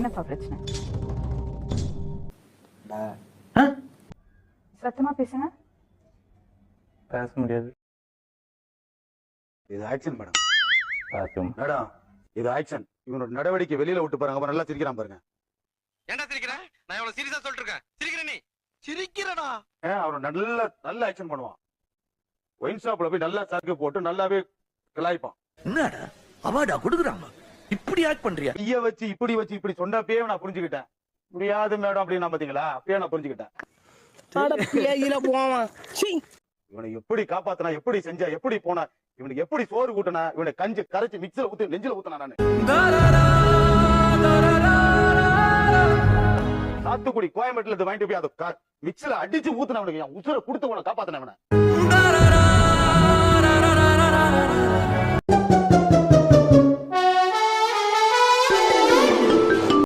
என்னப்பா பிரச்சனை? சத்தமா பேசுங்க. பேச முடியாது. இது ஆக்ஷன் மேடம். மேடம் இது ஆக்ஷன். இவனோட நடவடிக்கை வெளியில விட்டு பாருங்க. நல்லா சிரிக்கிறான் பாருங்க. ஏன்டா சிரிக்கிற? நான் எவ்வளவு சீரியஸா சொல்லிட்டு இருக்கேன். சிரிக்கிற நீ? சிரிக்கிறடா. அவன் நல்ல ஆக்ஷன் பண்ணுவான். ஒயின் ஷாப்ல போய் நல்லா சரக்கு போட்டு நல்லாவே கலாய்ப்பான். என்னடா அவார்டா கொடுக்குறாங்க, இப்படி ஆக்ட் பண்றியா? கைய வச்சு இப்படி சொன்னப்பே நான் புரிஞ்சுக்கிட்டேன். முடியாது மேடம் அப்படின்னு பாத்தீங்களா, அப்பயே நான் புரிஞ்சுக்கிட்டேன். இவனை எப்படி காப்பாத்தினா, எப்படி செஞ்சா, எப்படி போனா, இவனுக்கு எப்படி சோறு ஊட்டினா, இவனை கஞ்சி கரைச்சு மிக்சல ஊத்தி நெஞ்சில ஊத்தினா நானு. சாத்துக்குடி கோயம்பேட்டுல இருந்து வாங்கிட்டு போய் அதை மிக்சல அடிச்சு ஊத்தின அவனுக்கு என் உசுரை கொடுத்து உன காப்பாத்தின அவனை.